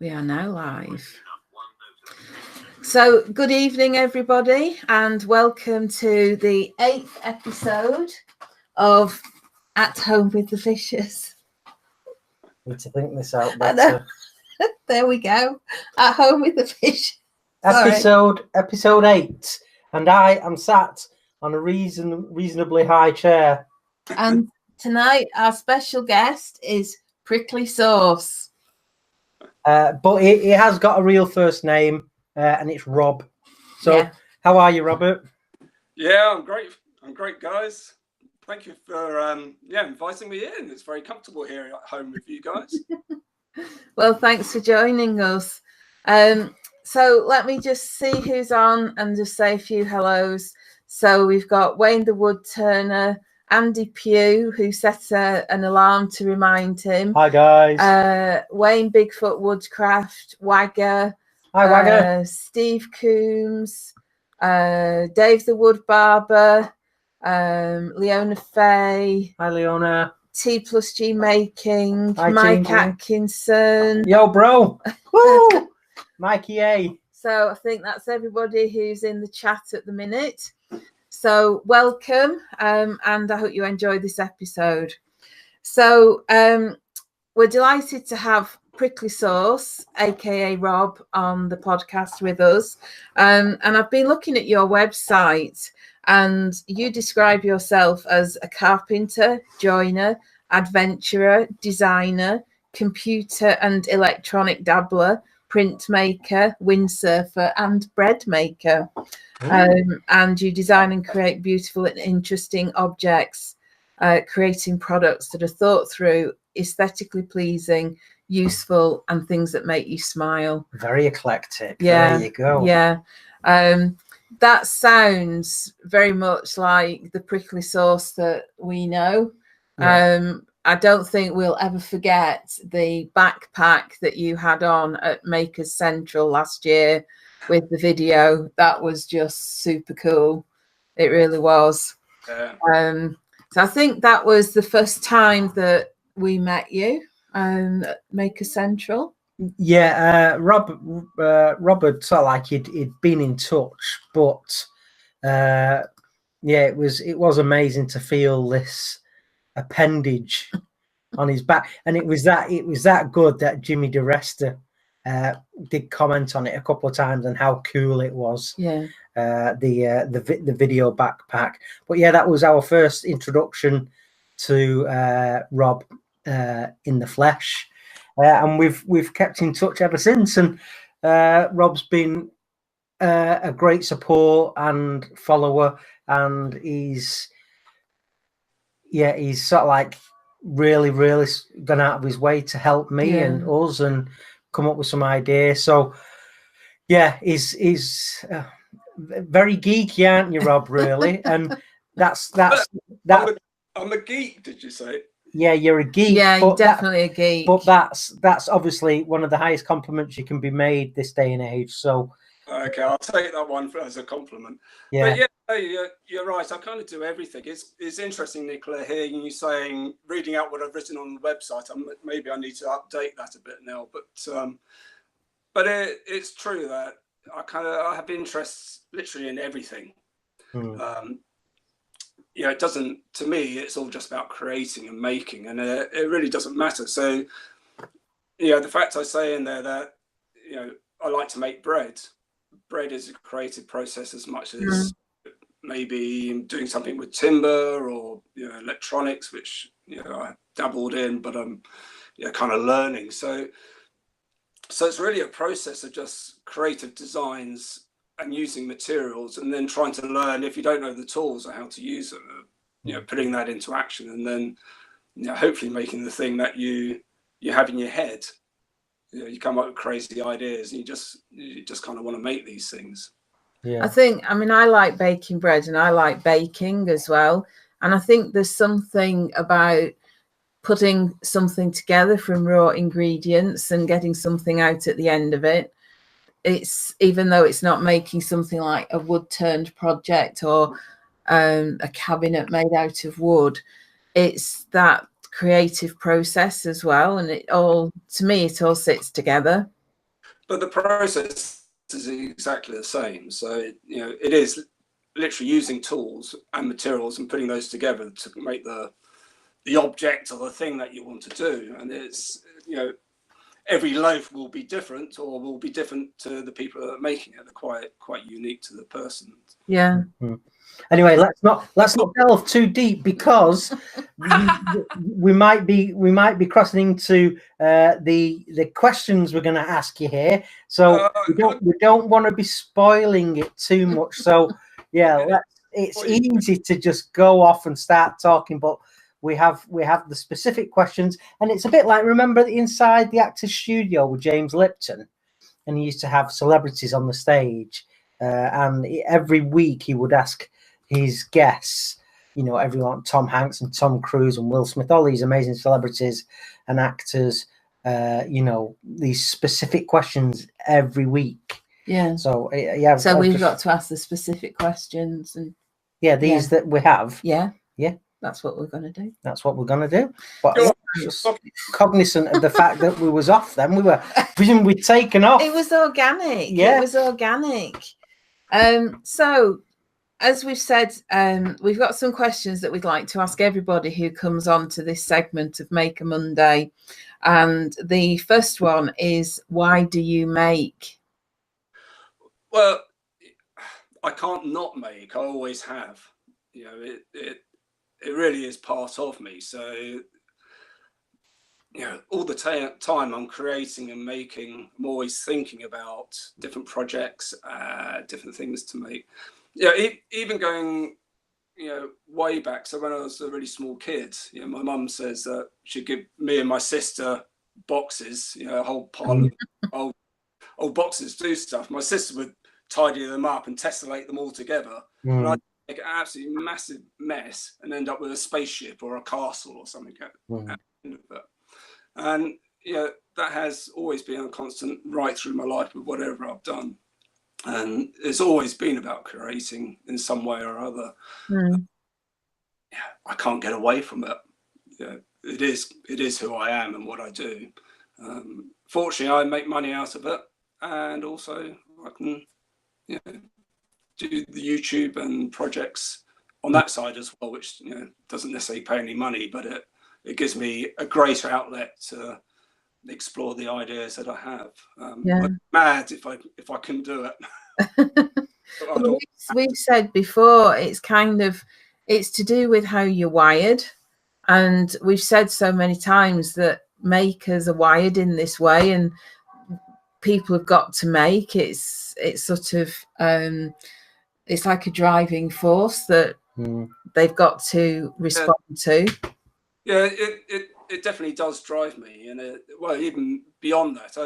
We are now live. So good evening, everybody, and welcome to the 8th episode of At Home with the Fishers. Need to think this out better. There we go. At Home with the Fish. Episode 8. And I am sat on a reasonably high chair. And tonight our special guest is Prickly Sauce. But it has got a real first name, and it's Rob. So, yeah. How are you, Robert? Yeah, I'm great. I'm great, guys. Thank you for inviting me in. It's very comfortable here at home with you guys. Well, thanks for joining us. So let me just see who's on and just say a few hellos. So we've got Wayne the Woodturner, Andy Pugh, who set an alarm to remind him. Hi, guys. Wayne Bigfoot Woodcraft, Wagger. Hi, Wagger. Steve Coombs, Dave the Wood Barber, Leona Fay. Hi, Leona. T plus G Making. Hi, Mike team. Atkinson. Yo, bro. Woo! Mikey A. So I think that's everybody who's in the chat at the minute. So welcome, and I hope you enjoy this episode. So we're delighted to have Prickly Sauce, aka Rob, on the podcast with us. And I've been looking at your website, and you describe yourself as a carpenter, joiner, adventurer, designer, computer and electronic dabbler, printmaker, windsurfer, and bread maker. And you design and create beautiful and interesting objects, creating products that are thought through, aesthetically pleasing, useful, and things that make you smile. Very eclectic. Yeah, there you go. Yeah. That sounds very much like the Prickly Sauce that we know. Yeah. I don't think we'll ever forget the backpack that you had on at Makers Central last year with the video. That was just super cool. It really was. Yeah. So I think that was the first time that we met you at Makers Central. Yeah, Robert sort of like he'd been in touch, but it was amazing to feel this appendage on his back, and it was that good that Jimmy DeResta did comment on it a couple of times and how cool it was. Yeah. The video backpack, but yeah, that was our first introduction to Rob in the flesh. And we've kept in touch ever since, and Rob's been a great support and follower, and he's sort of like really gone out of his way to help me and us and come up with some ideas. So yeah, he's very geeky, aren't you, Rob? Really, and that's I'm a geek. Did you say? Yeah, you're a geek. Yeah, you're definitely a geek. But that's obviously one of the highest compliments you can be made this day and age. So okay, I'll take that one as a compliment. Yeah, but yeah, you're right. I kind of do everything. It's interesting, Nicola, hearing you reading out what I've written on the website. Maybe I need to update that a bit now. But it's true that I have interests literally in everything. It doesn't, to me, it's all just about creating and making, and it really doesn't matter. So, the fact I say in there that, I like to make bread. Bread is a creative process as much as maybe doing something with timber or, electronics, which, I dabbled in, but I'm, kind of learning. So it's really a process of just creative designs and using materials, and then trying to learn, if you don't know the tools or how to use them, putting that into action, and then hopefully making the thing that you have in your head. You come up with crazy ideas, and you just kind of want to make these things. Yeah, I like baking bread, and I like baking as well, and I think there's something about putting something together from raw ingredients and getting something out at the end of it. It's, even though it's not making something like a wood turned project or a cabinet made out of wood, it's that creative process as well, and it all, to me, it all sits together. but the process is exactly the same. So it is literally using tools and materials and putting those together to make the object or the thing that you want to do. And it's every loaf will be different, or will be different to the people that are making it. They're quite unique to the person. Yeah. Anyway, let's not delve too deep, because we might be crossing into the questions we're going to ask you here. So we don't want to be spoiling it too much. So yeah, it's easy to just go off and start talking, but we have the specific questions, and it's a bit like, remember inside the Actors Studio with James Lipton, and he used to have celebrities on the stage, and every week he would ask his guests, everyone, Tom Hanks and Tom Cruise and Will Smith, all these amazing celebrities and actors, these specific questions every week. Yeah. So yeah. So we've got to ask the specific questions, and these that we have. Yeah. Yeah. That's what we're going to do. That's what we're going to do. But just cognizant of the fact that we was off then. We were presumably taken off. It was organic. Yeah. It was organic. So, as we've said, we've got some questions that we'd like to ask everybody who comes on to this segment of Maker Monday. And the first one is, why do you make? Well, I can't not make. I always have. It really is part of me. So, all the time I'm creating and making, I'm always thinking about different projects, different things to make. Even going, way back. So when I was a really small kid, my mum says that she'd give me and my sister boxes, a whole pile of old boxes to do stuff. My sister would tidy them up and tessellate them all together. And I'd make an absolutely massive mess and end up with a spaceship or a castle or something at the end of it. And that has always been a constant right through my life with whatever I've done. And it's always been about creating in some way or other. I can't get away from it. It is who I am and what I do. Fortunately, I make money out of it, and also I can do the YouTube and projects on that side as well, which doesn't necessarily pay any money, but it gives me a greater outlet to explore the ideas that I have. I'd be mad if I couldn't do it. We've said before, it's to do with how you're wired, and we've said so many times that makers are wired in this way, and people have got to make. It's sort of it's like a driving force that they've got to respond to. Yeah, it definitely does drive me, and even beyond that,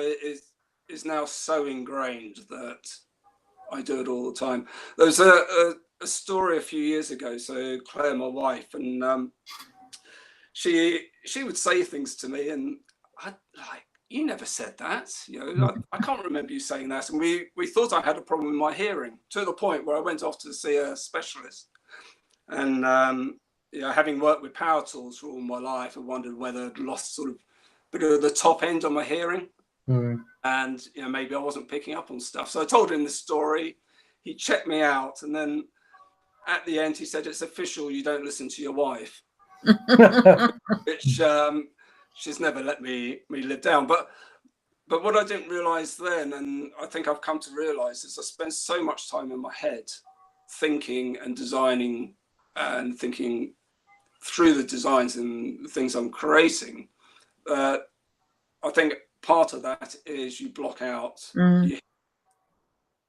it's now so ingrained that I do it all the time. There was a story a few years ago. So Claire, my wife, and she would say things to me, and I'd like, you never said that. I can't remember you saying that. And we thought I had a problem with my hearing, to the point where I went off to see a specialist. And having worked with power tools for all my life, I wondered whether I'd lost sort of a bit of the top end on my hearing. And maybe I wasn't picking up on stuff. So I told him the story. He checked me out, and then at the end he said, "It's official, you don't listen to your wife." Which she's never let me live down. But what I didn't realize then, and I think I've come to realize, is I spend so much time in my head thinking and designing and thinking through the designs and things I'm creating. I think part of that is you block out,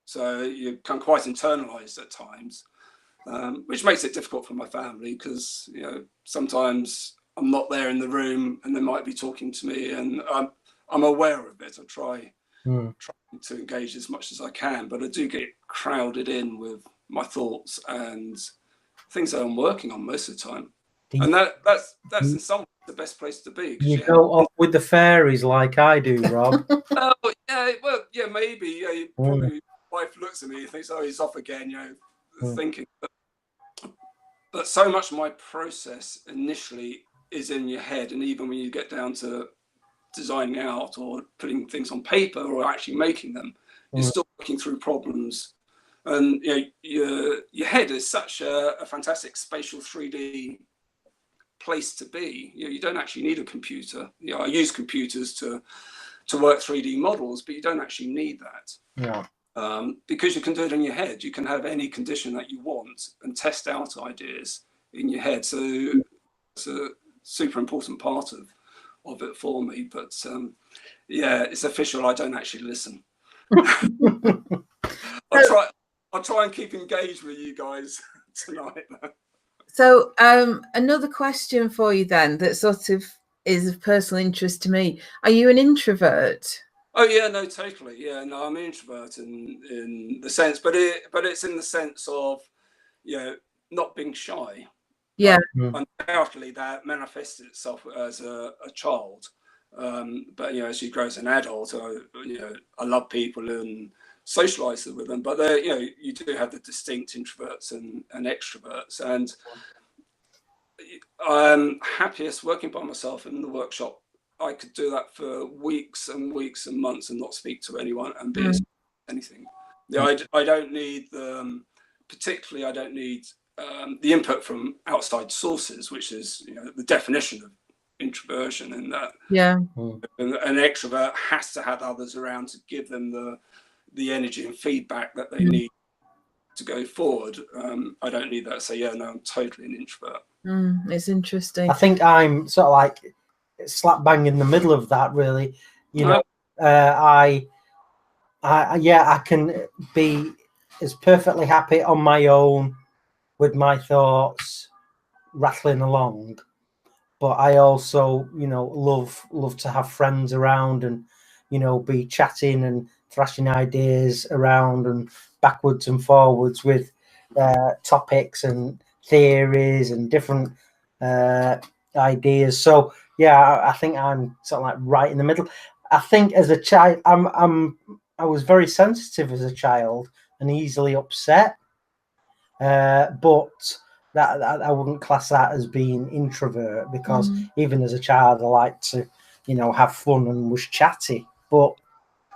so you can quite internalize at times, which makes it difficult for my family, because sometimes I'm not there in the room and they might be talking to me, and I'm aware of it. I try to engage as much as I can, but I do get crowded in with my thoughts and things that I'm working on most of the time. And that's in some ways the best place to be. You go off with the fairies like I do, Rob. Maybe. Probably wife looks at me and thinks, "Oh, he's off again," thinking. But so much of my process initially is in your head, and even when you get down to designing out or putting things on paper or actually making them. You're still working through problems. And your head is such a fantastic spatial 3D place to be. You don't actually need a computer. I use computers to work 3D models, but you don't actually need that. Yeah. Because you can do it in your head. You can have any condition that you want and test out ideas in your head. So it's a super important part of it for me. But yeah, it's official. I don't actually listen. I'll try and keep engaged with you guys tonight. So another question for you then that sort of is of personal interest to me. Are you an introvert? Oh yeah, no, totally. Yeah, no, I'm an introvert in the sense, but it's in the sense of, not being shy. Yeah. Undoubtedly that manifests itself as a child. But as you grow as an adult, I love people and socialize with them, but you do have the distinct introverts and extroverts, and I'm happiest working by myself in the workshop. I could do that for weeks and weeks and months and not speak to anyone and be anything. I don't need particularly I don't need the input from outside sources, which is the definition of introversion, in that an extrovert has to have others around to give them the energy and feedback that they need to go forward. I don't need that. So no, I'm totally an introvert. It's interesting. I think I'm sort of like slap bang in the middle of that, really. I can be as perfectly happy on my own with my thoughts rattling along, but I also love to have friends around and be chatting and thrashing ideas around and backwards and forwards with topics and theories and different ideas. So I think I'm sort of like right in the middle. I think as a child, I was very sensitive as a child and easily upset, but that I wouldn't class that as being introvert, because even as a child I liked to have fun and was chatty. But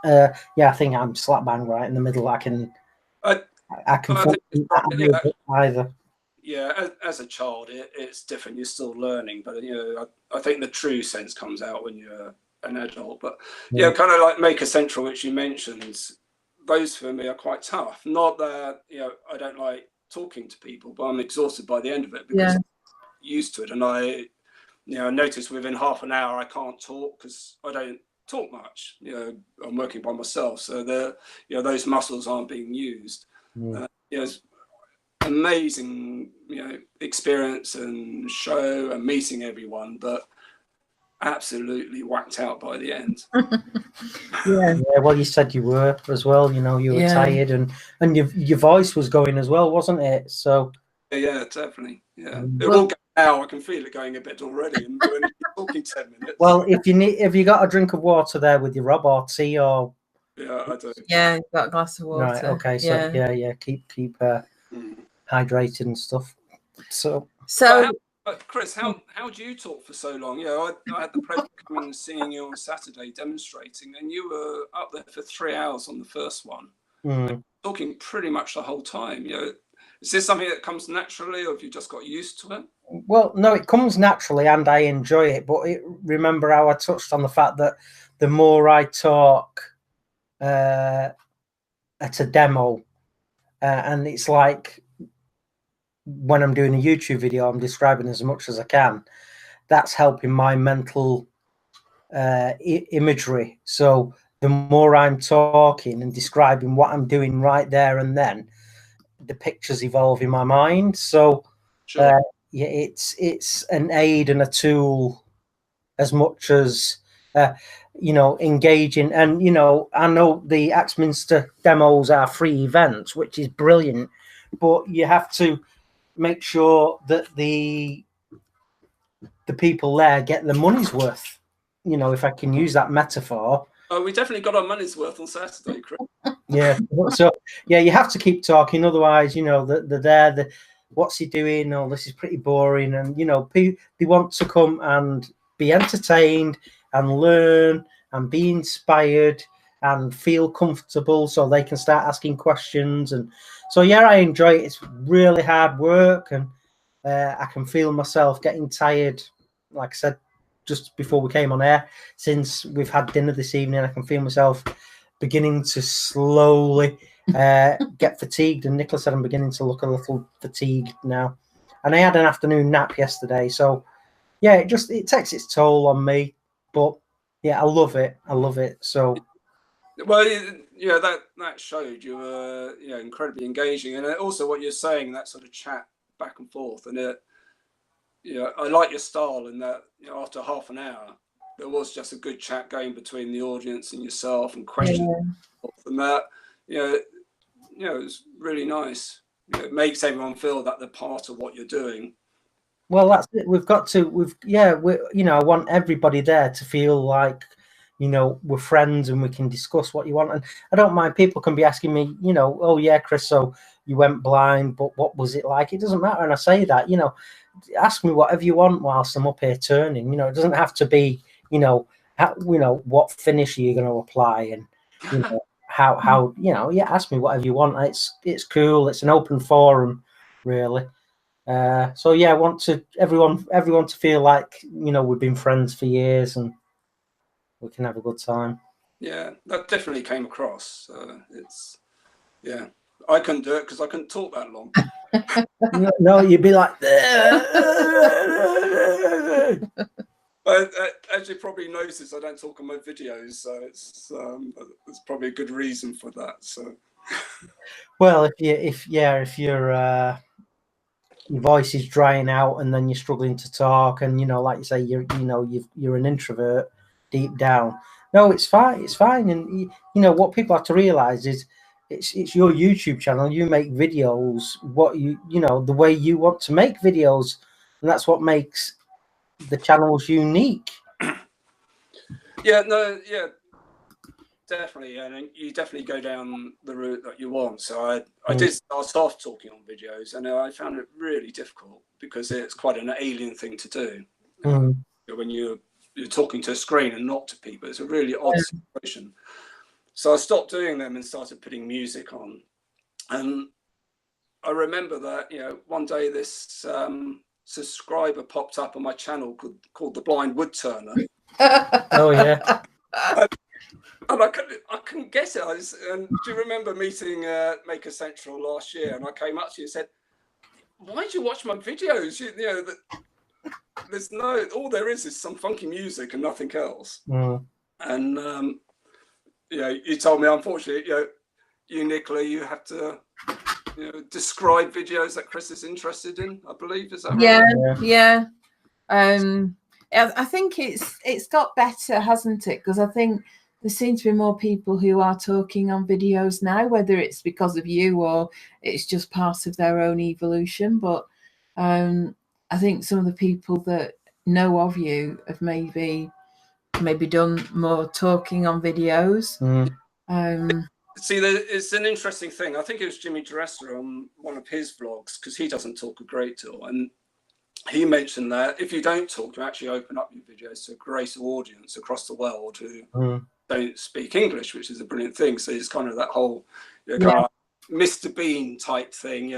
I think I'm slap bang right in the middle. I can either. Yeah, as a child, it's different. You're still learning, but I think the true sense comes out when you're an adult. But kind of like Maker Central, which you mentioned, those for me are quite tough. Not that I don't like talking to people, but I'm exhausted by the end of it because I'm used to it, and I notice within half an hour I can't talk because I don't talk much. I'm working by myself, so those muscles aren't being used. It's amazing experience and show and meeting everyone, but absolutely whacked out by the end. Well, you said you were as well. You were tired, and your voice was going as well, wasn't it? So yeah, definitely. It will go now. I can feel it going a bit already, and we're only talking 10 minutes. Well, if you got a drink of water there with you, Rob, or tea, or I do. Yeah, got a glass of water. Right. Okay. So keep hydrated and stuff. So Chris, how do you talk for so long? I had the pleasure of coming and seeing you on Saturday demonstrating, and you were up there for 3 hours on the first one, talking pretty much the whole time. Is this something that comes naturally, or have you just got used to it? Well, no, it comes naturally, and I enjoy it. But remember how I touched on the fact that the more I talk at a demo, and it's like when I'm doing a YouTube video, I'm describing as much as I can. That's helping my mental imagery. So the more I'm talking and describing what I'm doing right there and then, the pictures evolve in my mind. So it's an aid and a tool as much as engaging. And I know the Axminster demos are free events, which is brilliant, but you have to make sure that the people there get the money's worth, if I can use that metaphor. Oh, we definitely got our money's worth on Saturday, Chris. So you have to keep talking, otherwise they're there, what's he doing, this is pretty boring, and they want to come and be entertained and learn and be inspired and feel comfortable so they can start asking questions. And so, yeah, I enjoy it. It's really hard work, and I can feel myself getting tired, like I said, just before we came on air. Since we've had dinner this evening, I can feel myself beginning to slowly get fatigued. And Nicola said I'm beginning to look a little fatigued now. And I had an afternoon nap yesterday. So, yeah, it takes its toll on me. But, yeah, I love it. I love it. So... Well, yeah, that showed you were incredibly engaging, and also what you're saying, that sort of chat back and forth, and I like your style in that after half an hour there was just a good chat going between the audience and yourself, and questions, and that it's really nice. It makes everyone feel that they're part of what you're doing. Well, that's it. I want everybody there to feel like, we're friends and we can discuss what you want. And I don't mind, people can be asking me, oh yeah, Chris, so you went blind, but what was it like? It doesn't matter. And I say that, ask me whatever you want whilst I'm up here turning. It doesn't have to be, what finish are you going to apply, and how ask me whatever you want. It's cool. It's an open forum, really. So yeah, I want everyone to feel like we've been friends for years and we can have a good time. Yeah, that definitely came across. I couldn't do it because I couldn't talk that long. No, you'd be like. But as you probably noticed, I don't talk on my videos, so it's probably a good reason for that. So. Well, if your voice is drying out and then you're struggling to talk, and like you say, you're an introvert deep down. No, it's fine. It's fine. And what people have to realize is it's your YouTube channel. You make videos the way you want to make videos, and that's what makes the channels unique. Definitely, and you definitely go down the route that you want. So I did start off talking on videos, and I found it really difficult because it's quite an alien thing to do. When you're talking to a screen and not to people, it's a really odd situation. So I stopped doing them and started putting music on. And I remember that one day this subscriber popped up on my channel called the Blind Woodturner. Oh yeah. And I couldn't get it. Do you remember meeting Maker Central last year? And I came up to you and said, "Why do you watch my videos? There's all there is some funky music and nothing else." And you told me, unfortunately, you Nicola, you have to describe videos that Chris is interested in. I believe, is that right? Yeah. I think it's got better, hasn't it? Because I think there seem to be more people who are talking on videos now, whether it's because of you or it's just part of their own evolution. But I think some of the people that know of you have maybe done more talking on videos. See, it's an interesting thing. I think it was Jimmy Dresser on one of his vlogs, because he doesn't talk a great deal, and he mentioned that if you don't talk, you actually open up your videos to a greater audience across the world who don't speak English, which is a brilliant thing. So it's kind of that whole kind of Mr. Bean type thing,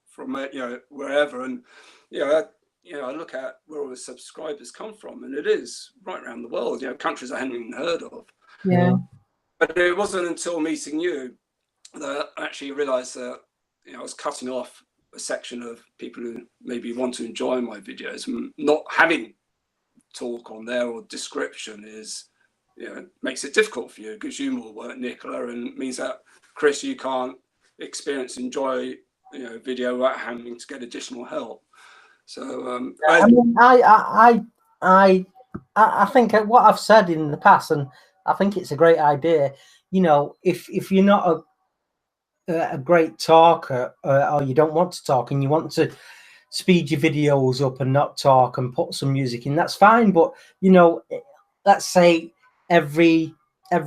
from wherever. And I look at where all the subscribers come from, and it is right around the world. Countries I hadn't even heard of. Yeah. But it wasn't until meeting you that I actually realised that I was cutting off a section of people who maybe want to enjoy my videos, and not having talk on there or description makes it difficult for you, because you more work, Nicola, and means that Chris, you can't enjoy video without having to get additional help. So I think what I've said in the past, and I think it's a great idea. If you're not a great talker, or you don't want to talk and you want to speed your videos up and not talk and put some music in, that's fine. But let's say every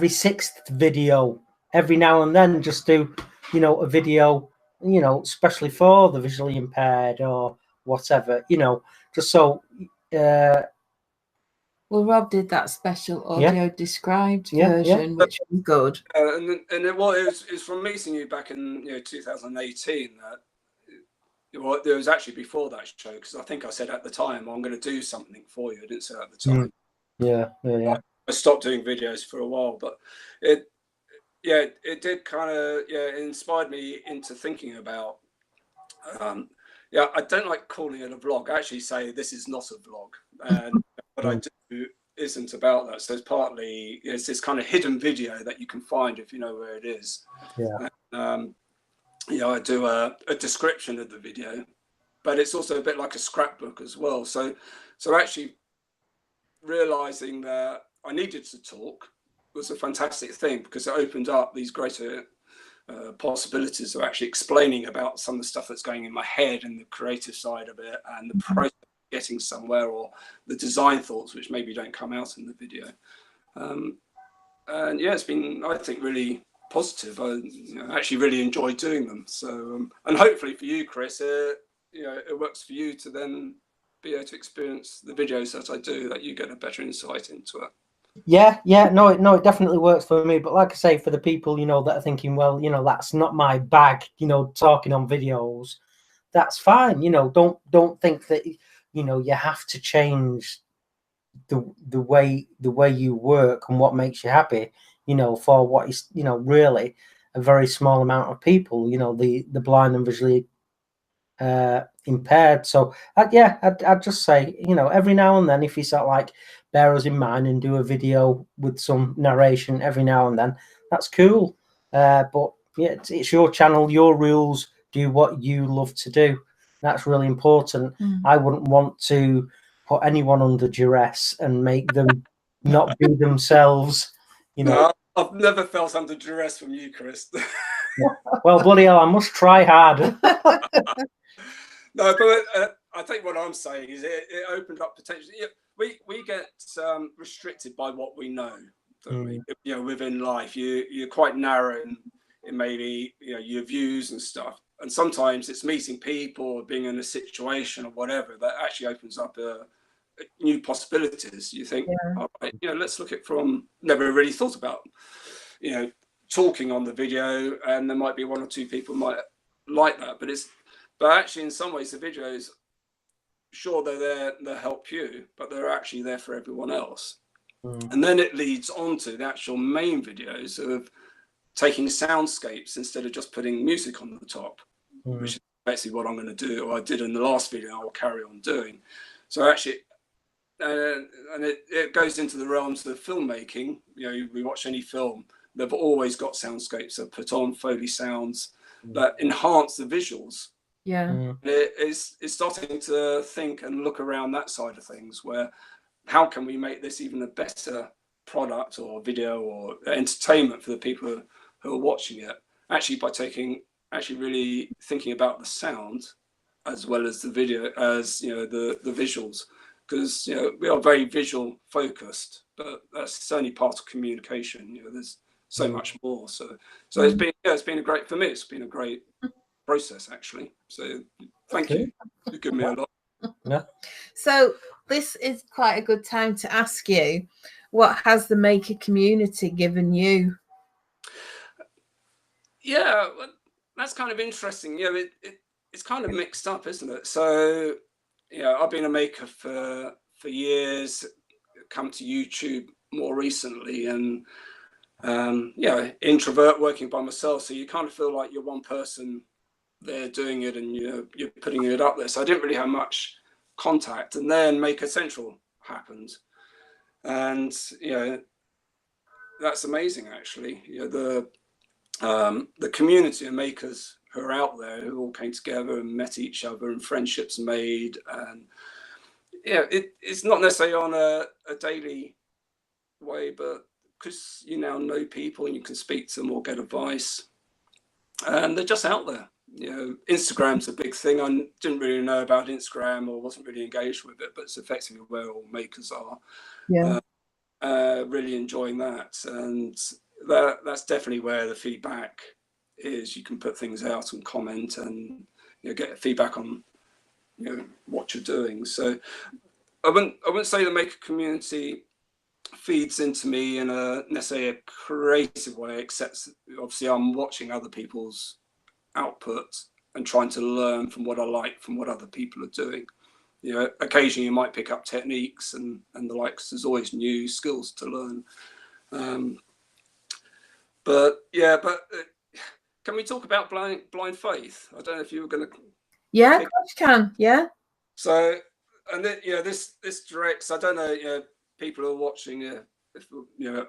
sixth video, every now and then, just do a video especially for the visually impaired or whatever, just so Well, Rob did that special audio described version, which was good. And it was from meeting you back in 2018 that it was actually before that show, because I think I said at the time I'm going to do something for you. I didn't say at the time. I stopped doing videos for a while, but it did kind of it inspired me into thinking about. I don't like calling it a vlog. I actually say this is not a vlog, and what I do isn't about that. So it's partly it's this kind of hidden video that you can find if you know where it is. I do a description of the video, but it's also a bit like a scrapbook as well. So actually realizing that I needed to talk was a fantastic thing, because it opened up these greater possibilities of actually explaining about some of the stuff that's going in my head and the creative side of it and the process of getting somewhere, or the design thoughts which maybe don't come out in the video. And it's been, I think, really positive. I actually really enjoy doing them. So and hopefully for you, Chris, it works for you to then be able to experience the videos that I do, that you get a better insight into it. No, it definitely works for me. But like I say, for the people, that are thinking, well, that's not my bag, talking on videos, that's fine. Don't think that, you have to change the way you work and what makes you happy, for what is, really a very small amount of people, the blind and visually impaired. So I'd just say, every now and then, if you sort of like bear us in mind and do a video with some narration every now and then, that's cool. But it's your channel, your rules, do what you love to do. That's really important. I wouldn't want to put anyone under duress and make them not be themselves. No, I've never felt under duress from you, Chris. Well, bloody hell, I must try hard. No, but I think what I'm saying is it opened up potentially. We get restricted by what we know. Within life, you're quite narrow in maybe your views and stuff. And sometimes it's meeting people or being in a situation or whatever that actually opens up new possibilities. You think, all right, let's look at from, never really thought about, talking on the video, and there might be one or two people might like that, but actually in some ways the videos, sure, they're there to help you, but they're actually there for everyone else. And then it leads on to the actual main videos of taking soundscapes instead of just putting music on the top, which is basically what I'm going to do, or I did in the last video, I will carry on doing. So actually, and it goes into the realms of filmmaking. We watch any film, they've always got soundscapes that put on Foley sounds that enhance the visuals. It's starting to think and look around that side of things, where how can we make this even a better product or video or entertainment for the people who are watching it, actually by really thinking about the sound as well as the video, as the visuals, because we are very visual focused, but that's only part of communication. There's so much more. So it's been a great, for me, it's been a great process actually. So thank you. You've given me a lot. So this is quite a good time to ask you, what has the maker community given you? Yeah, well, that's kind of interesting. It's kind of mixed up, isn't it? So I've been a maker for years, come to YouTube more recently, and introvert, working by myself, so you kind of feel like you're one person there doing it, and you're putting it up there. So I didn't really have much contact, and then Maker Central happened, and that's amazing actually. The community of makers who are out there, who all came together and met each other, and friendships made, and it's not necessarily on a daily way, but because you now know people and you can speak to them or get advice, and they're just out there. Instagram's a big thing. I didn't really know about Instagram or wasn't really engaged with it, but it's effectively where all makers are. Really enjoying that, and that's definitely where the feedback is. You can put things out and comment, and get feedback on what you're doing. So I wouldn't say the maker community feeds into me in a necessarily a creative way, except obviously I'm watching other people's output and trying to learn from what I like from what other people are doing. You know, occasionally you might pick up techniques and the likes. There's always new skills to learn. But can we talk about blind faith? I don't know if you were going to. Yeah, of course you can. Yeah. So, and then, this directs. I don't know. People are watching. If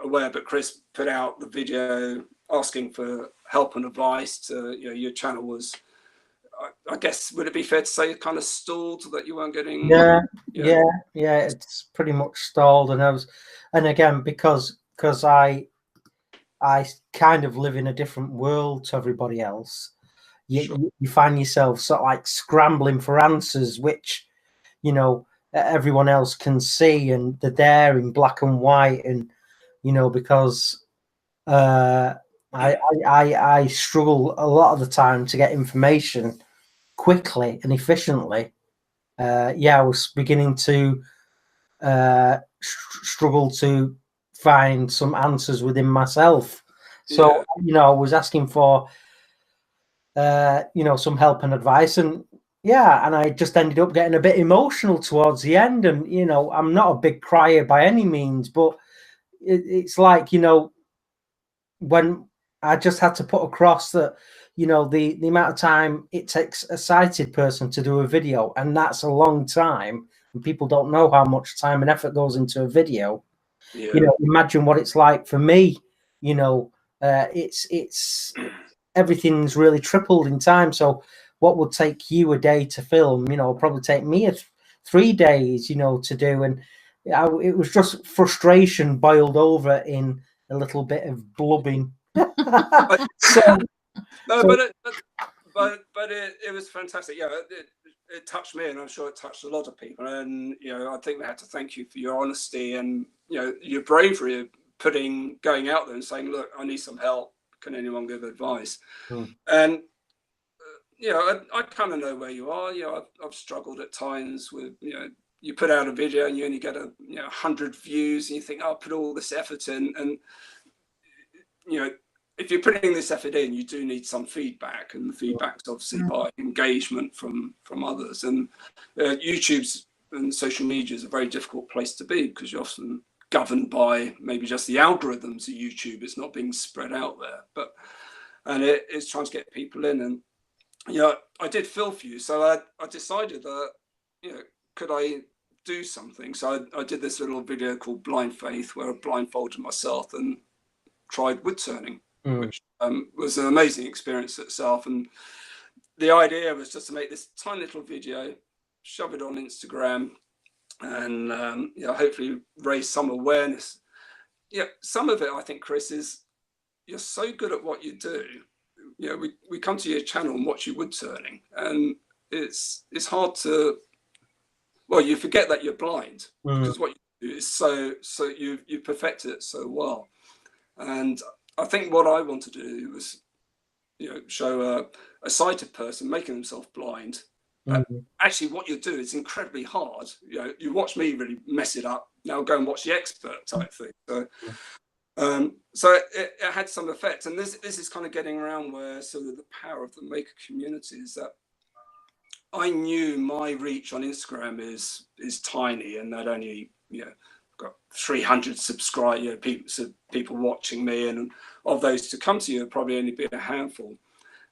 aware, but Chris put out the video asking for help and advice. To your channel was. I guess would it be fair to say kind of stalled, that you weren't getting? Yeah. It's pretty much stalled, and again because I kind of live in a different world to everybody else. You find yourself sort of like scrambling for answers, which everyone else can see, and they're there in black and white, and because I struggle a lot of the time to get information quickly and efficiently. I was beginning to struggle to find some answers within myself. So, I was asking for, some help and advice, and I just ended up getting a bit emotional towards the end. And, I'm not a big crier by any means, but it's like, when I just had to put across that, the amount of time it takes a sighted person to do a video, and that's a long time, and people don't know how much time and effort goes into a video. Imagine what it's like for me. It's everything's really tripled in time. So what would take you a day to film, will probably take me 3 days, to do. And it was just frustration boiled over in a little bit of blubbing. But it was fantastic. It touched me, and I'm sure it touched a lot of people. And I think we had to thank you for your honesty and your bravery of going out there and saying, look, I need some help. Can anyone give advice? And I kind of know where you are. I've struggled at times with you put out a video and you only get 100 views, and you think, oh, I'll put all this effort in, and if you're putting this effort in, you do need some feedback, and the feedback's obviously by engagement from others. And YouTube's and social media is a very difficult place to be, because you're often governed by maybe just the algorithms of YouTube. It's not being spread out there, and it's trying to get people in. And I did feel for you, so I decided that could I do something? So I did this little video called Blind Faith, where I blindfolded myself and tried wood turning, which was an amazing experience itself. And the idea was just to make this tiny little video, shove it on Instagram, and hopefully raise some awareness. Some of it, I think, Chris, is you're so good at what you do. We come to your channel and watch you wood turning, and it's hard to, you forget that you're blind, because what you do is so you perfect it so well. And I think what I want to do was, show a sighted person making themselves blind. Actually, what you do is incredibly hard. You watch me really mess it up. Now go and watch the expert type thing. So it had some effect. And this is kind of getting around where sort of the power of the maker community is that I knew my reach on Instagram is tiny, and that only got 300 subscribers, people watching me, and of those to come to you probably only be a handful.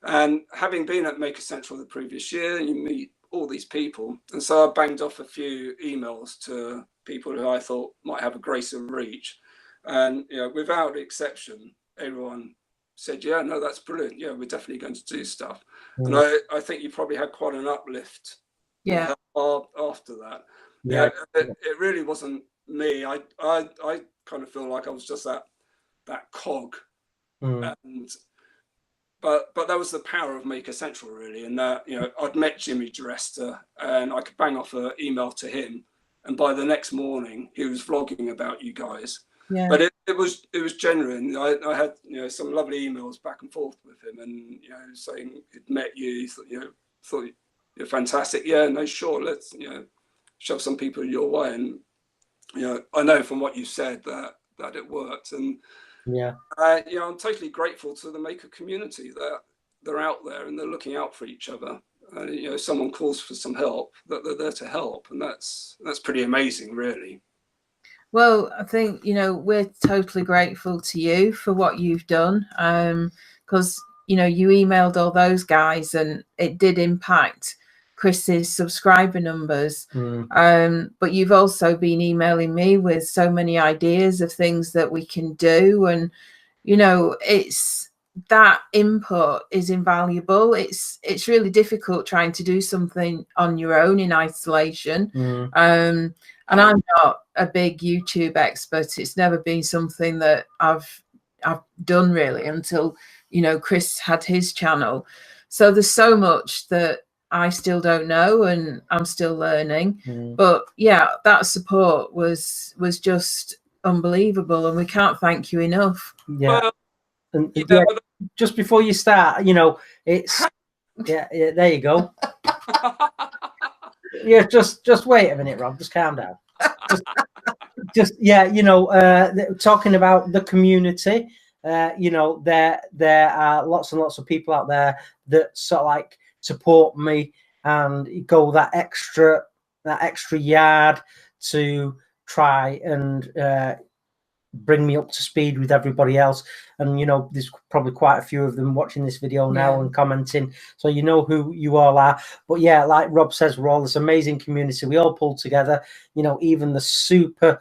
And having been at Maker Central the previous year, you meet all these people, and so I banged off a few emails to people who I thought might have a greater reach, and without exception, everyone said, yeah, no, that's brilliant, we're definitely going to do stuff. And I think you probably had quite an uplift after that. It really wasn't me. I kind of feel like I was just that cog. And but that was the power of Maker Central, really. And that I'd met Jimmy Duresta, and I could bang off an email to him, and by the next morning he was vlogging about you guys. But it was genuine. I had some lovely emails back and forth with him, and saying he'd met you, thought you're fantastic. Yeah, no, sure, let's shove some people your way. And I know from what you said that it worked. And I'm totally grateful to the maker community that they're out there and they're looking out for each other. If someone calls for some help, that they're there to help, and that's pretty amazing, really. Well, I think we're totally grateful to you for what you've done, because you emailed all those guys, and it did impact Chris's subscriber numbers. But you've also been emailing me with so many ideas of things that we can do, and it's that input is invaluable. It's really difficult trying to do something on your own in isolation. And I'm not a big YouTube expert. It's never been something that I've done really until Chris had his channel. So there's so much that I still don't know, and I'm still learning. But yeah, that support was just unbelievable, and we can't thank you enough. Just before you start, it's there you go. Just wait a minute, Rob. Just calm down. Talking about the community. There are lots and lots of people out there that sort of like support me and go that extra yard to try and bring me up to speed with everybody else. And there's probably quite a few of them watching this video now and commenting, so you know who you all are. But yeah, like Rob says, we're all this amazing community. We all pull together. Even the super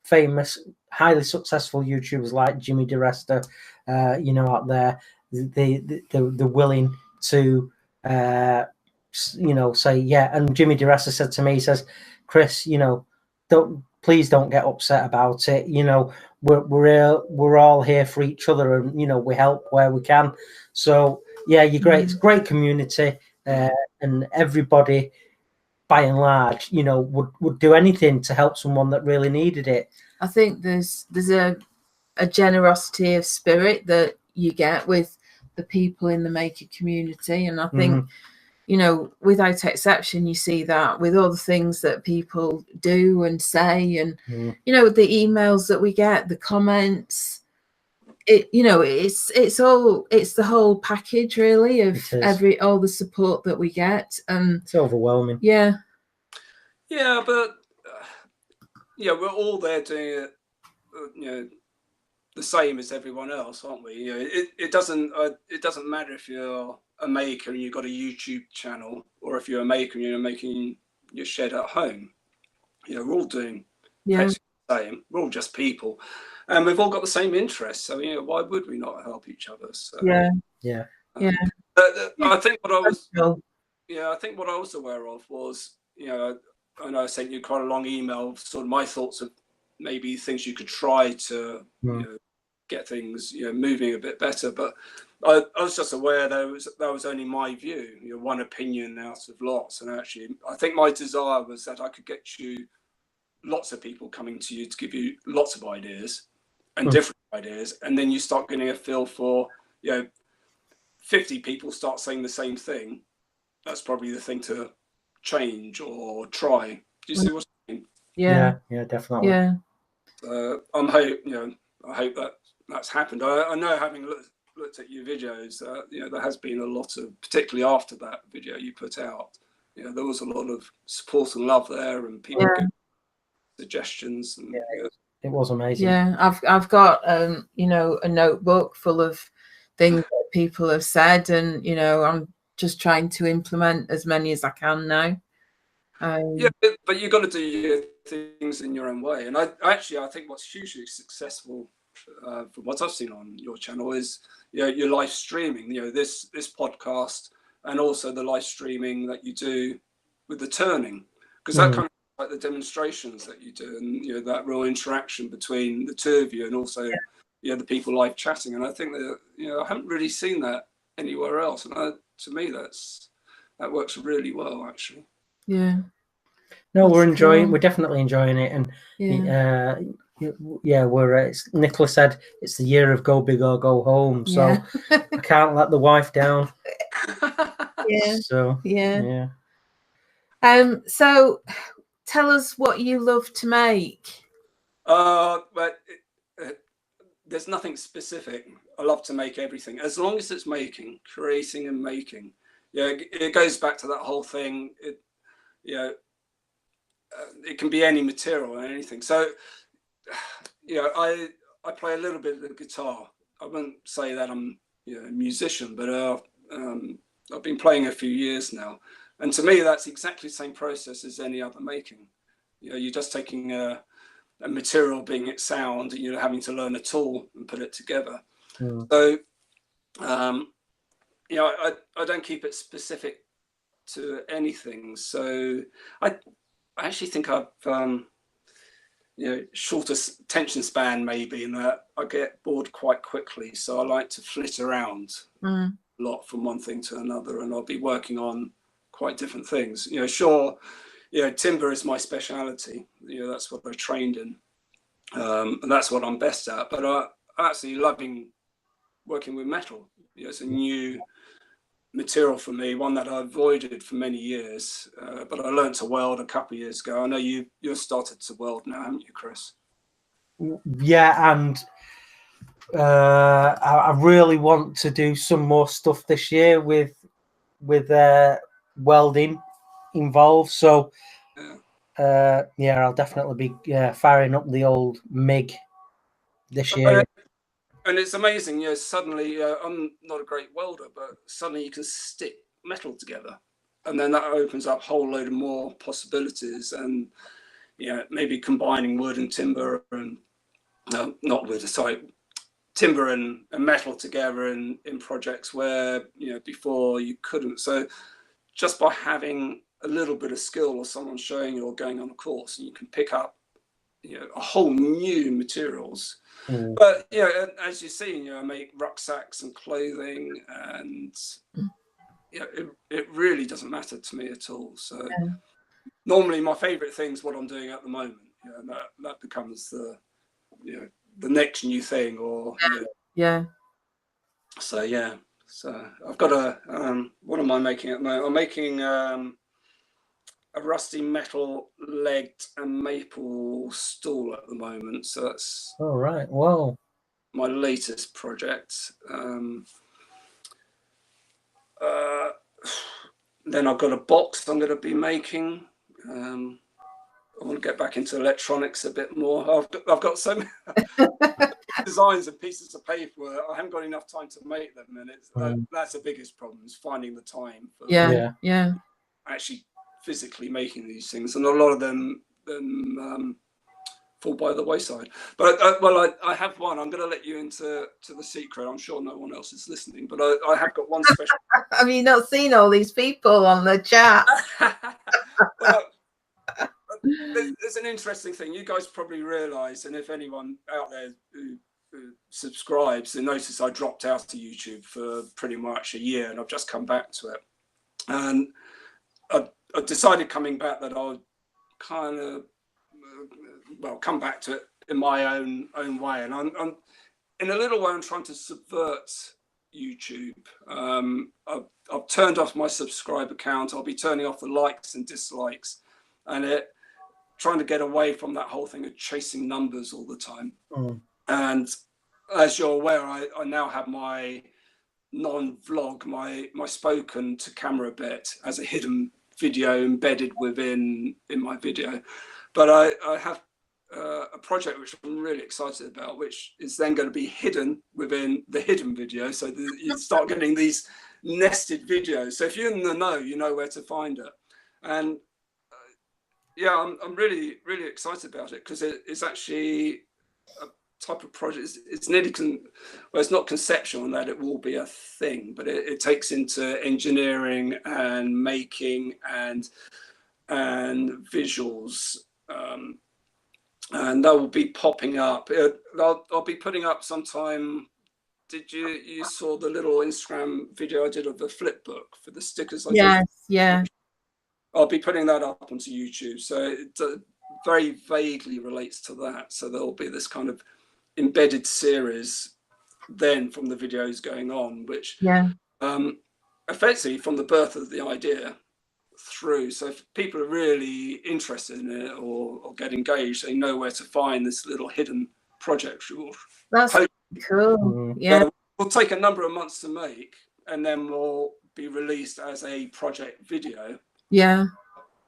famous, highly successful YouTubers like Jimmy DeResta, out there, they're willing to say yeah. And Jimmy DeResta said to me, he says, Chris, please don't get upset about it. We're all here for each other, and we help where we can. So yeah, you're great. It's a great community, and everybody, by and large, would do anything to help someone that really needed it. I think there's a generosity of spirit that you get with the people in the maker community, and I think without exception, you see that with all the things that people do and say, and the emails that we get, the comments, it's the whole package really of all the support that we get, and it's overwhelming. But we're all there doing it the same as everyone else, aren't we? It doesn't matter if you're a maker and you've got a YouTube channel, or if you're a maker and you're making your shed at home. We're all doing the same. We're all just people, and we've all got the same interests. So why would we not help each other? So, I think what I was aware of was, I know I sent you quite a long email, sort of my thoughts of maybe things you could try to get things moving a bit better, but I was just aware that was only my view, one opinion out of lots. And actually, I think my desire was that I could get you lots of people coming to you to give you lots of ideas and different ideas, and then you start getting a feel for 50 people start saying the same thing. That's probably the thing to change or try. Do you see what I mean? Yeah, definitely. Yeah. I hope that's happened. I know, having looked at your videos, there has been a lot of, particularly after that video you put out, there was a lot of support and love there, and people giving suggestions, and it was amazing. I've got a notebook full of things that people have said, and I'm just trying to implement as many as I can now. But you've got to do your things in your own way. And I think what's hugely successful from what I've seen on your channel is your live streaming, this podcast, and also the live streaming that you do with the turning, because that kind of like the demonstrations that you do, and that real interaction between the two of you, and also the people live chatting. And I think that I haven't really seen that anywhere else, and to me that works really well, actually. No, we're definitely enjoying it, and Nicola said it's the year of go big or go home, so I can't let the wife down. So tell us what you love to make. But there's nothing specific. I love to make everything, as long as it's creating and making. Yeah, it goes back to that whole thing. It can be any material and anything. So, I play a little bit of the guitar. I wouldn't say that I'm a musician, but I've been playing a few years now, and to me, that's exactly the same process as any other making. You're just taking a material, being its sound, and you're having to learn a tool and put it together. So, I don't keep it specific to anything. So I actually think I've shorter attention span maybe, in that I get bored quite quickly. So I like to flit around a lot from one thing to another, and I'll be working on quite different things. Sure, timber is my speciality. That's what I trained in, and that's what I'm best at. But I absolutely loving working with metal. It's a new material for me, one that I avoided for many years, but I learned to weld a couple of years ago. I know you've started to weld now, haven't you, Chris? Yeah, and I really want to do some more stuff this year with welding involved. So I'll definitely be firing up the old MIG this year. And it's amazing, suddenly I'm not a great welder, but suddenly you can stick metal together, and then that opens up a whole load of more possibilities. And maybe combining wood and timber, and timber and metal together in projects where before you couldn't. So just by having a little bit of skill, or someone showing you, or going on a course, and you can pick up a whole new materials. But as you've seen, I make rucksacks and clothing, and it really doesn't matter to me at all. So normally my favorite thing is what I'm doing at the moment, and that becomes the next new thing, or so I've got what am I making at the moment? I'm making a rusty metal legged and maple stool at the moment. So that's Whoa. My latest project. Then I've got a box I'm going to be making. I want to get back into electronics a bit more. I've got so many designs and pieces of paper. I haven't got enough time to make them, and that's the biggest problem, is finding the time for actually physically making these things, and a lot of them fall by the wayside. But I have one. I'm going to let you into the secret. I'm sure no one else is listening, but I have got one special. Have you not seen all these people on the chat? Well, there's an interesting thing. You guys probably realise, and if anyone out there who subscribes, they notice I dropped out of YouTube for pretty much a year, and I've just come back to it. And I decided coming back that I'll kind of come back to it in my own way, and I'm in a little way I'm trying to subvert YouTube. I've turned off my subscribe account. I'll be turning off the likes and dislikes, and trying to get away from that whole thing of chasing numbers all the time. And as you're aware, I now have my non-vlog, my spoken to camera bit as a hidden video embedded in my video. But I have a project which I'm really excited about, which is then going to be hidden within the hidden video. So you start getting these nested videos. So if you're in the know, you know where to find it. And I'm really, really excited about it, because it's actually a type of project. It's nearly it's not conceptual in that it will be a thing, but it takes into engineering and making and visuals. And that will be popping up. I'll be putting up sometime. Did you saw the little Instagram video I did of the flip book for the stickers? Yeah. I'll be putting that up onto YouTube. So it very vaguely relates to that. So there'll be this kind of embedded series then from the videos going on, which effectively from the birth of the idea through. So if people are really interested in it or get engaged, they know where to find this little hidden project. That's cool. Yeah. We'll take a number of months to make, and then will be released as a project video. Yeah.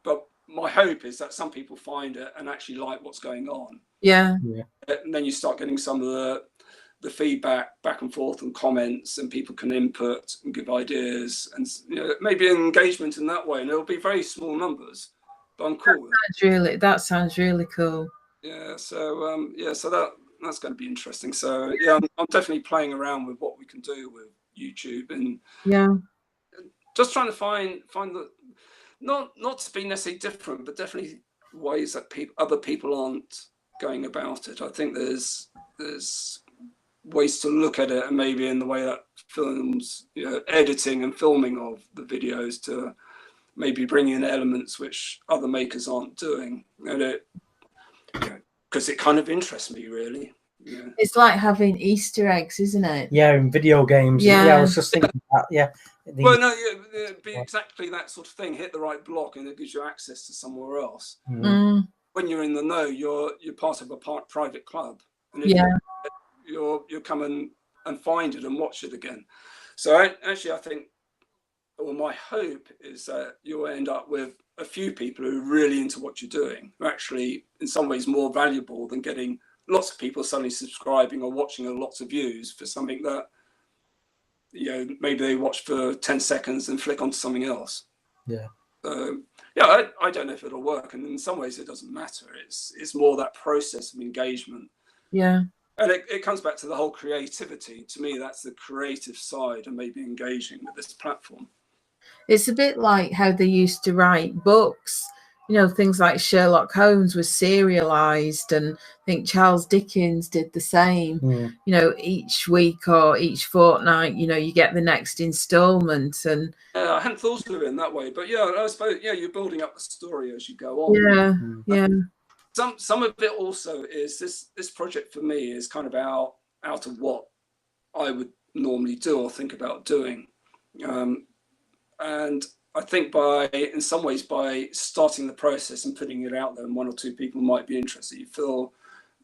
But my hope is that some people find it and actually like what's going on. Yeah. And then you start getting some of the feedback back and forth and comments, and people can input and give ideas, and maybe an engagement in that way. And it'll be very small numbers, but I'm cool with it. That sounds really cool. Yeah. So so that's going to be interesting. So yeah, I'm definitely playing around with what we can do with YouTube, and just trying to find the not to be necessarily different, but definitely ways that other people aren't going about it. I think there's ways to look at it, and maybe in the way that films, editing and filming of the videos, to maybe bring in elements which other makers aren't doing, and because it kind of interests me, really. Yeah. It's like having Easter eggs, isn't it? Yeah, in video games. Yeah, I was just thinking that. Yeah. Well, no, it'd be exactly that sort of thing. Hit the right block, and it gives you access to somewhere else. Mm. When you're in the know, you're part of a private club, and you'll come and find it and watch it again. So actually, I think, or my hope is that you'll end up with a few people who are really into what you're doing, who are actually in some ways more valuable than getting lots of people suddenly subscribing or watching lots of views for something that maybe they watch for 10 seconds and flick onto something else. Yeah. I don't know if it'll work, and in some ways it doesn't matter. It's more that process of engagement. Yeah. And it comes back to the whole creativity. To me, that's the creative side, and maybe engaging with this platform. It's a bit like how they used to write books. Things like Sherlock Holmes was serialized, and I think Charles Dickens did the same. Each week or each fortnight, you get the next installment. And I hadn't thought of it in that way, but I suppose you're building up the story as you go on. Yeah. Some of it also is this project for me is kind of out of what I would normally do or think about doing, and I think in some ways by starting the process and putting it out there, and one or two people might be interested, you feel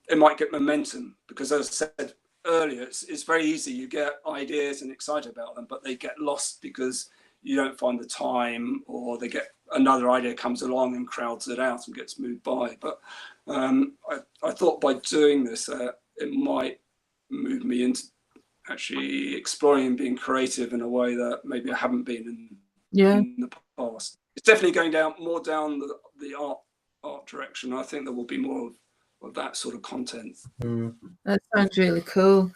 it might get momentum, because as I said earlier, it's very easy. You get ideas and excited about them, but they get lost because you don't find the time, or they get another idea comes along and crowds it out and gets moved by. But I thought by doing this, it might move me into actually exploring and being creative in a way that maybe I haven't been in the past. It's definitely going more down the art direction. I think there will be more of that sort of content. That sounds really cool.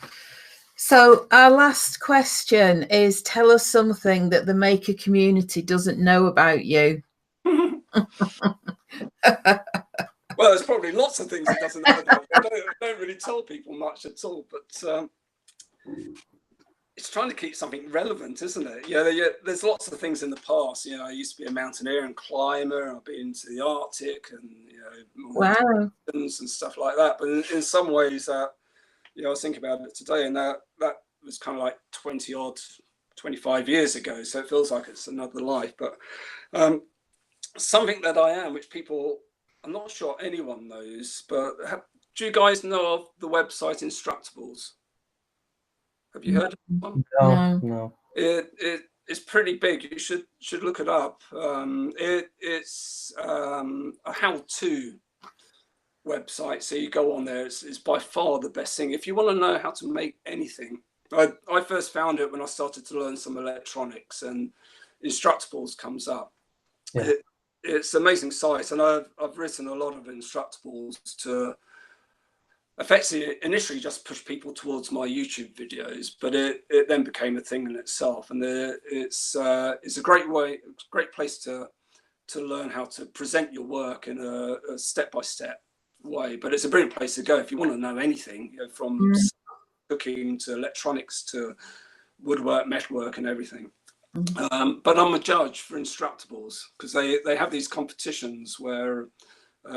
So our last question is, tell us something that the maker community doesn't know about you. Well, there's probably lots of things it doesn't know about me. I don't really tell people much at all, but it's trying to keep something relevant, isn't it? There's lots of things in the past. I used to be a mountaineer and climber. I've been to the Arctic and and stuff like that. But in some ways, I was thinking about it today, and that was kind of like 25 years ago. So it feels like it's another life. But something that I am, which I'm not sure anyone knows, but do you guys know of the website Instructables? Have you heard of one? No. It's pretty big. You should look it up. It's a how-to website. So you go on there. It's by far the best thing. If you want to know how to make anything, I first found it when I started to learn some electronics, and Instructables comes up. Yeah. It's an amazing site, and I've written a lot of Instructables to effectively initially just push people towards my YouTube videos, but it then became a thing in itself, and it's a great place to learn how to present your work in a step-by-step way. But it's a brilliant place to go if you want to know anything, from cooking to electronics to woodwork, metalwork, and everything. But I'm a judge for Instructables, because they have these competitions where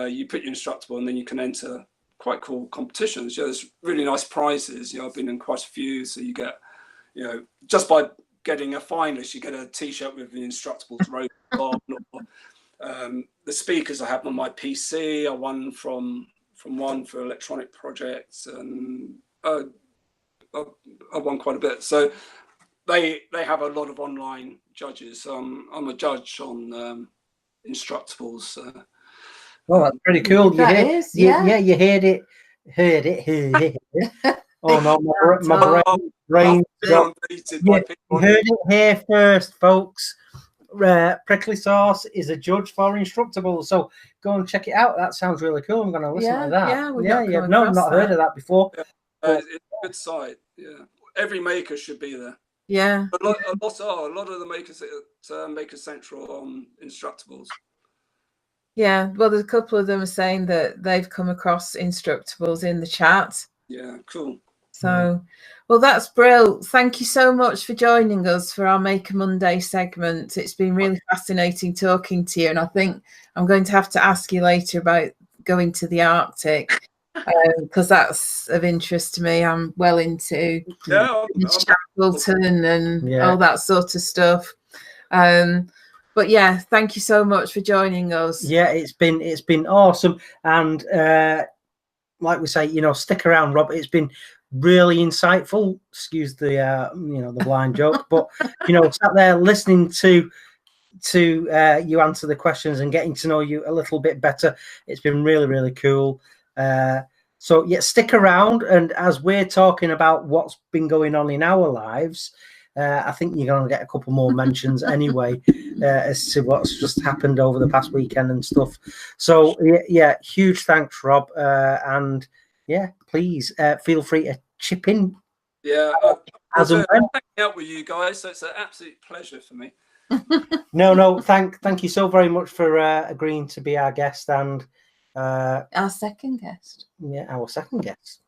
you put your Instructable and then you can enter quite cool competitions. There's really nice prizes. I've been in quite a few. So you get, just by getting a finalist, you get a T-shirt with the Instructables robe on, or the speakers I have on my PC. I won from one for electronic projects, and I won quite a bit. So they have a lot of online judges. I'm a judge on Instructables. Well, that's pretty cool. You That heard, is, you, yeah. you heard it. Oh no, my brain. Being unbeaten by people. You heard it here first, folks. Prickly Sauce is a judge for Instructables, so go and check it out. That sounds really cool. I'm going to listen to that. Yeah, No, I've not heard of that before. It's a good site. Yeah, every maker should be there. Yeah, a lot of the makers at Maker Central on Instructables. Yeah, well, there's a couple of them are saying that they've come across Instructables in the chat. Yeah, cool. So, well, that's brilliant. Thank you so much for joining us for our Maker Monday segment. It's been really fascinating talking to you, and I think I'm going to have to ask you later about going to the Arctic, because that's of interest to me. I'm well into Shackleton and all that sort of stuff. But yeah, thank you so much for joining us. Yeah, it's been awesome, and like we say, stick around, Rob. It's been really insightful. Excuse the the blind joke, but sat there listening to you answer the questions and getting to know you a little bit better. It's been really, really cool. So yeah, stick around, and as we're talking about what's been going on in our lives, I think you're going to get a couple more mentions anyway as to what's just happened over the past weekend and stuff. So yeah, huge thanks, Rob, and yeah, please feel free to chip in. Yeah, as and when. Hanging out with you guys, so it's an absolute pleasure for me. No, thank you so very much for agreeing to be our guest and our second guest. Yeah, our second guest.